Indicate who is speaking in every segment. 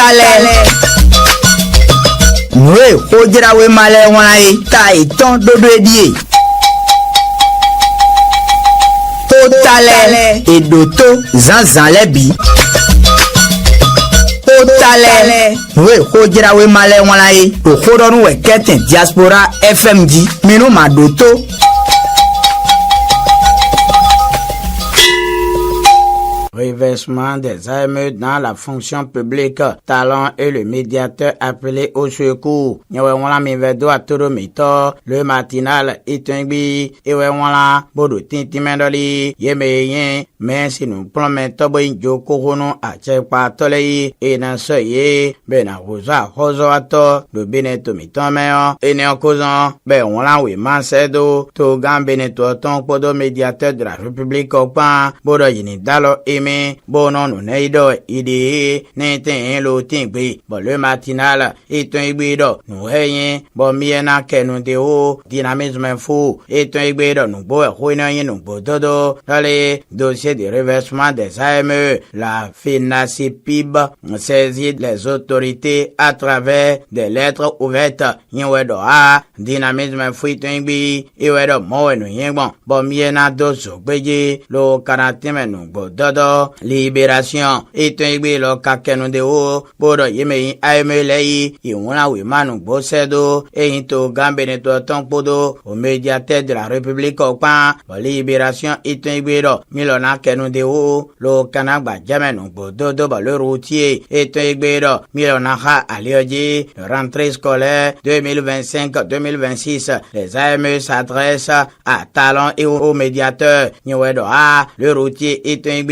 Speaker 1: talẹ̀. Nùwé kójúrawé malẹ̀ wọn ayé ta ìtàn dodo edie. Tó talẹ̀ èdòtó zanzan lẹ́bi. Tó talẹ̀ nùwé kójúrawé malẹ̀ wọn ayé òkúrọ́nù wẹ̀ kẹ́tìn diaspora FMG minnu màdòtó.
Speaker 2: Reversement des armes dans la fonction publique, Talon est le médiateur appelé au secours. Nyewe wala mi vedo atoro mito, le matinal itengbi, ewe wala bodo tintimendoli, yeme yen, men si nous plomen tobo injo kohono a chepa tolei, e nan soye, ben a rosa hozo ato, do beneto mitomeo, e ne okozan, ben wala we mansedo, to gan beneto ton podo médiateur de la République au pan, bodo yini dalo eme, bonon nous neido idée n'était lo tingbi bon le matinal et un igbido nous rien bon miena que nous déo dynamisme fou et un igbido nous bo ruiner nous bo dodo dans les dossiers de reversement des AME la FENACIPIB saisit les autorités à travers des lettres ouvertes yewedo a dynamisme fou et un igbi et wedo mo nous yen bon miena do so gbeje lo quarantaine nous bo dodo libération et un lo kakenu de o bodo yeme aime lei iwona we manu bosedo e into gambe ne to ton podo au médiateur de la République au pan libération et un lo milona kenu de o lo kanagba jamenu bodo do le routier et un lo milona ha alioji rentrée scolaire 2025-2026 les AME s'adressent à Talon et au médiateur nyewedo a le routier et un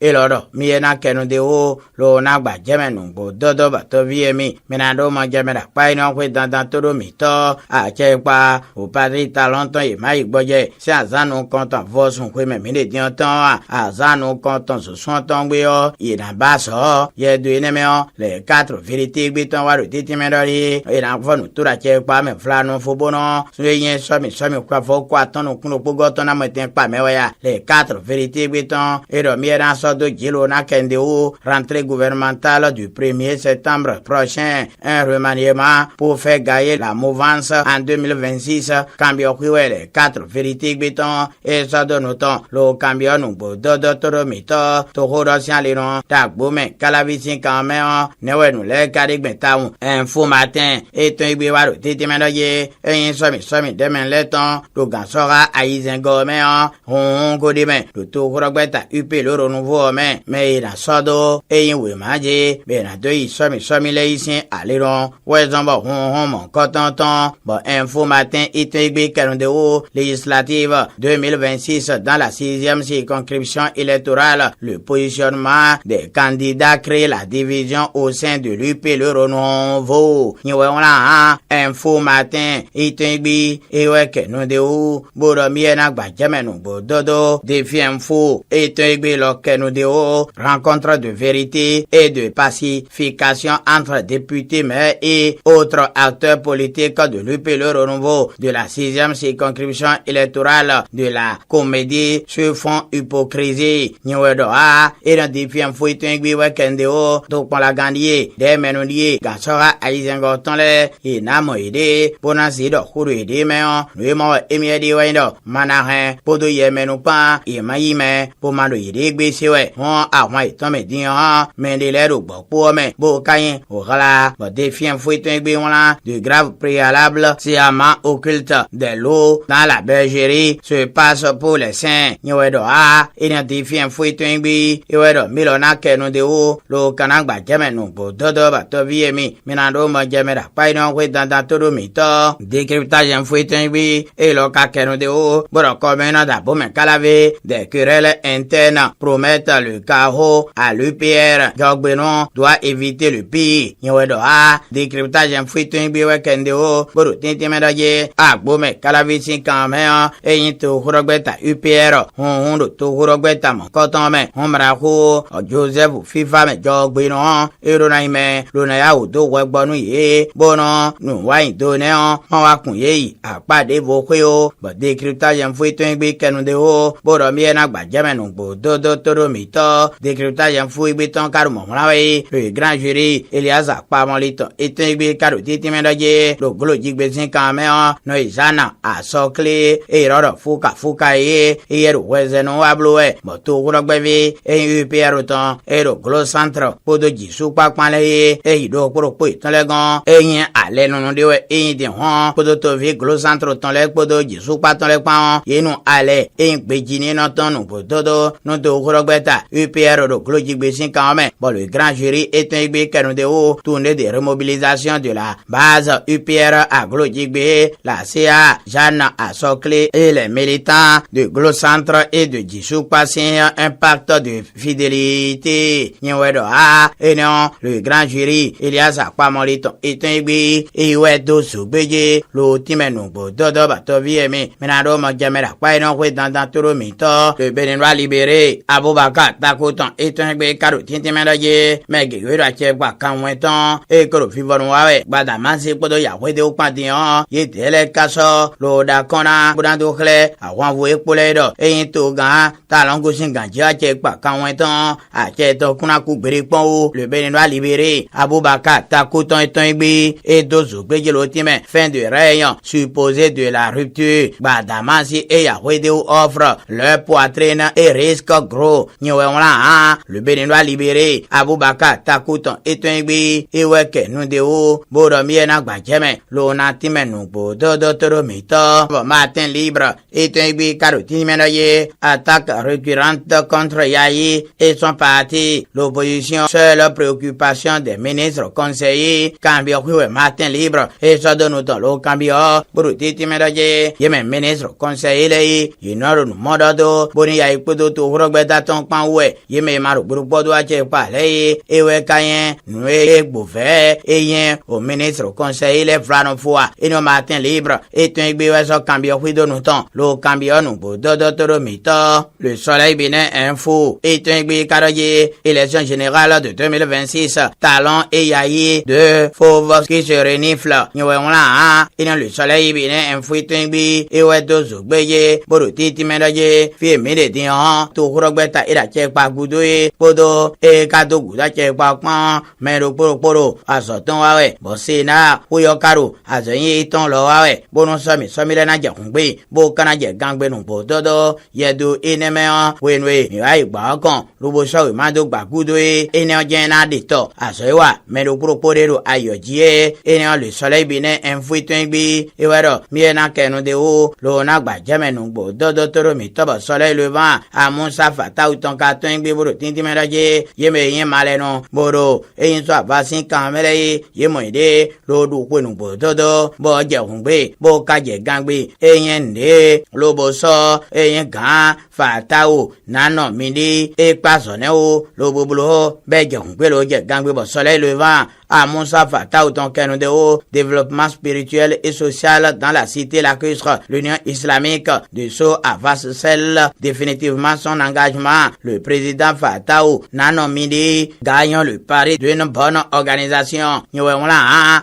Speaker 2: et loro miena kenu de o lo na gba jemenu bo dodo ba to viemi menado ma jemera pa ino kwe dandan todo mi to a chepa o padri talonto e mai gboje si azanu kontan vosun kwe me mine dion ton azanu kontan so son ton gbe o ina baso ye du ine me o les quatre vérités gbe ton wa ro titi me dori ina fonu tura chepa me flanu fobono so yen so mi kwa fo kwa ton kuno pogo ton na meten pa me ya les quatre vérités gbe ton e do miena so do Gilo na Kendeo, rentrée gouvernementale du 1er septembre prochain, un remaniement pour faire gagner la mouvance en 2026, cambio les quatre vérités béton, et ça donne autant, le cambio nous dodo toro mito, toho dosian liron, tak boume, calavisin kameo, newe nous les karik betaou, info matin, et un ibiwaro titi menoye, et un somi demain leton, le gansora aïzen gomeo, on godime, le toho rogbeta upe le renouveau mais il a sodo et il we maje ben a deux somi les ici aliron ouais zamba mon contentant bon info matin itégbe calendrier législative 2026 dans la 6e circonscription électorale le positionnement des candidats crée la division au sein de l'UP le renouveau ni ouais on a info matin itégbe et ouais que nous de ou boromie na gba jamenu bododo défi info itégbe lo que nous de rencontre de vérité et de pacification entre députés, maires et autres acteurs politiques de l'UP le renouveau de la 6e circonscription électorale de la comédie sur fond hypocrisie. Nyewedo a et dans défi fouitengbi wekendeo to pour la gagner des menoniers gasora aizengo tonle et namoide bonasi do kuruide meon nuemo emiedi wendo manahin podo yemenu pa et maime pomando ide gbesewe àwọn ìtàn mẹ́díàn mẹ́ndélẹ́rù gbọ̀pọ̀ mẹ́ bó káyìn òkàlà bọ̀dé fíẹ̀ fún ìtàn ẹgbẹ́ wọn la de graves préalables sciemment occultes de l'eau dans la bergerie se passe pour les saints nyewẹ́dọ̀ a identifié fún ìtàn ẹgbẹ́ ìwẹ́dọ̀ mílíọ̀nù kẹnu de o lo kanagba jẹ́mẹ̀nù bò dọ́dọ̀ bàtọ́ bíyẹ̀ mi mìnàdó mọ jẹ́mẹ̀dà páyínà wẹ́ dandan tó mi tọ́ décryptage fún ìtàn ẹgbẹ́ ìlọ́ka kẹnu de o gbọ́dọ̀ kọ́ mẹ́nà dàbọ̀ mẹ́ kálàvé des querelles internes promettent le chaos à l'UPR. Jogbenon doit éviter le pire. Nyewedo a décryptage fouitun biwe kendeo boru tintimedoje agbome kalavisin kameo eyinto hurogbeta UPR hunhundo to huro kurogbe tamo koton me humra ko Joseph fifa me jogbe no erona ime lona ya odo wegbonu ye bono nu wa indo ne on wa kun ye apade bo kwe o but decryptage en fu to igbe kenu de o boro mi na gbajame nu gbo dodo toro mi to decryptage en fu igbe ton karu mo lawe le grand jury Elias Akpamolito eto igbe karu titi me doje lo glo jigbe sin kan me on no izana asokle e roro fuka ye ero weze no abloe moto kurogbe vi e UPR ton ero glo centro podo jisu papale ye e ido poropo itonle gan eyin ale nunu dewe eyin de hon podo to vi glo centro ton le podo jisu paton le pa yenu ale eyin gbeji ni no ton nu podo no to kurogbe ta UPR ro glo jigbe sin kan me bon le grand jury eto igbe kenu de o tourner de remobilisation de la base UPR à glo jigbe la CA Jeanne Asokle et les militants de Glo Centre et de Jisou Passien un pacte de fidélité. Nyewedo a et non le grand jury Elias Akpamolito etenigbe ewedo sugbeje lo timenugbo dodo batoviemi minado majamera kwa ino kwe dandan toro mito le Béninois libéré Aboubakar Takoton etenigbe karo tintimedoje mege wedo achegba kanweton e koro fivonu wawe gbadamasi podo yawede ukpadiyan yedele kaso lo da kona budando khle àwọn wo epole do eyin to gan ta lon go sin ganji achegba kanweton acheto kuna ku gbere pon o le Béninois libéré Aboubakar Takoton etenigbe e dozo gbeje lo time fin de rayon supposé de la rupture gbadamasi e yawede offre leur poitrine et risque gros nyewe wala le Béninois libéré Aboubakar Takoton etenigbe e weke nude o boromie na gbajeme lo na time nugbo dodo toro mito matin libre etenigbe karotini menoye attaque récurrente contre Yayi et son parti l'opposition seule préoccupation des ministres conseillers cambio huwe matin libre et ça donne autant lo cambio borotiti menoye yeme ministre conseiller le yinoro nu mododo boni Yayi podo to rogbe daton pan we yeme maru gbodo ache pa le ewe kayen nu gbove eyen au ministre conseiller les frano fois et no matin libre et tenigbe we so cambio huido nu ton lo cambio nu bodo toro mito le soleil bine info et tenigbe karoye élection générale de 2026 talon et Yayi de fauves qui se renifle nyewe wala et le soleil bine info et tenigbe e we dozo gbeye borotiti medoje fi mede dian to rogbeta ira che pa gudo e podo e kado guda che pa pon mero poro azoton wawe bosina uyo karo azoyin iton lo wawe bonu somi le na je kungbe bo kana je gangbe nu bododo yedo eneme wenwe ni ai gba kan rubo so ma do gba gudo e ene oje na de to azoiwa mero poro ayoji ene le soleil bine enfuiten gbe e wero mi na kenu de o lo na gba jeme nu bododo toro mi to bo soleil levant amusa fata uton ka ton gbe boro tinti meraje yeme yin maleno boro eyin so abasin kan mele yemo ide lo du kwenu bododo bo je hungbe bo ka je gangbe eyin nde lo bo so eyin gan fata o nano mindi e pasone o lo bobulo be je hungbe lo je gangbe bo soleil levant à Moussa Fata autant qu'un de haut développement spirituel et social dans la cité lacustre. L'Union islamique de Sceaux avancelle définitivement son engagement. Le président Fatao Nano Midi gagnant le pari d'une bonne organisation.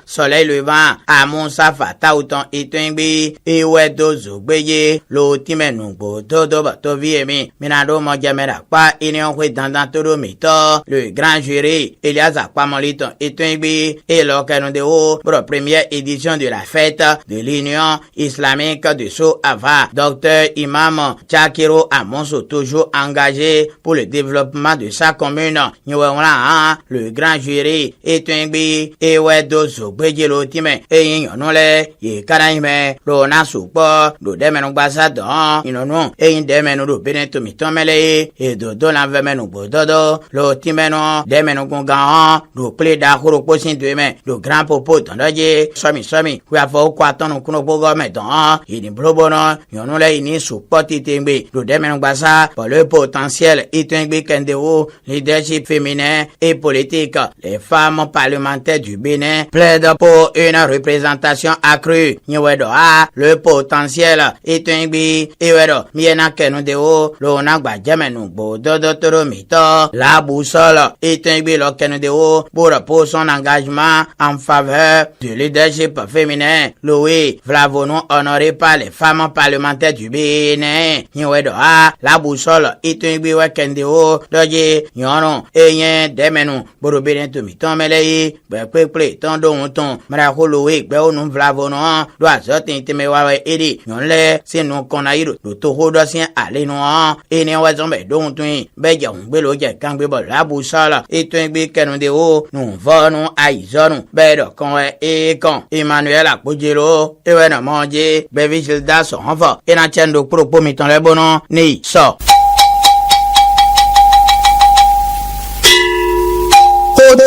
Speaker 2: Soleil levant à Moussa Fata autant Itengbi et Wedo Zougbeye l'ultime nouveau Dodo Batoviemi Minado Mojamera Kwa Inyon dans Todo Mito le grand jury Elias Akpamolito Itengbi et l'occasion de haut pour la première édition de la fête de l'Union islamique de Sceaux Ava. Docteur Imam Chakiro Amonso toujours engagé pour le développement de sa commune. Le grand jury Itengbi et Wedo Zougbeye l'ultime et Yonole Yekanaime Lona Soupo do Demeno Basadon Inono et Indemeno do Beneto Mitomele et do Dolan Vemeno Bododo l'ultimeno Demeno Gongan do Pleda Horo posin de men le grand popo tandaje somi we afo kwa tonu kuno bogo medan ini blobono yonu le ini support itengbe le demen gbasa pour le potentiel itengbe kendeo leadership féminin et politique. Les femmes parlementaires du Bénin plaident pour une représentation accrue. Nyewedo a le potentiel itengbe ewedo miena kenudeo lo nagba jamenu bododo toromito la boussole itengbe lo kenudeo pour son engagement en faveur du leadership féminin. Louis Vlavono honoré par les femmes parlementaires du Bénin. Nyewedo a la boussole itengbe wekendeo doje nyono eyen demenu boro Bénin to miton melei bepeple ton don mara ko Louis gbe onu Vlavono do azotin teme wa edi nyonle sinu konairo do to hodo sin ale no eni wa zombe don tun beje un gbe lo je kan gbe bo la boussole itengbe kenunde o nu vonu aizonu bedo kon e kon Emmanuel Akpojelo ewe na monje be vigil da so hanfa ina chendo propo miton le bono ni so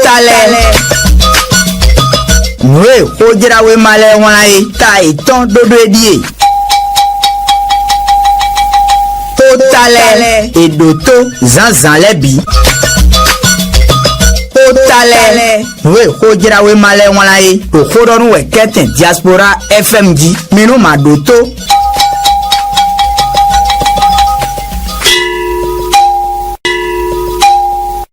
Speaker 1: Tale Nwe ojira we male wonai ta iton dodo edie Tale edoto zanzan lebi Tale Nwe ojira we male wonai to kodonu we keten diaspora FMG minu madoto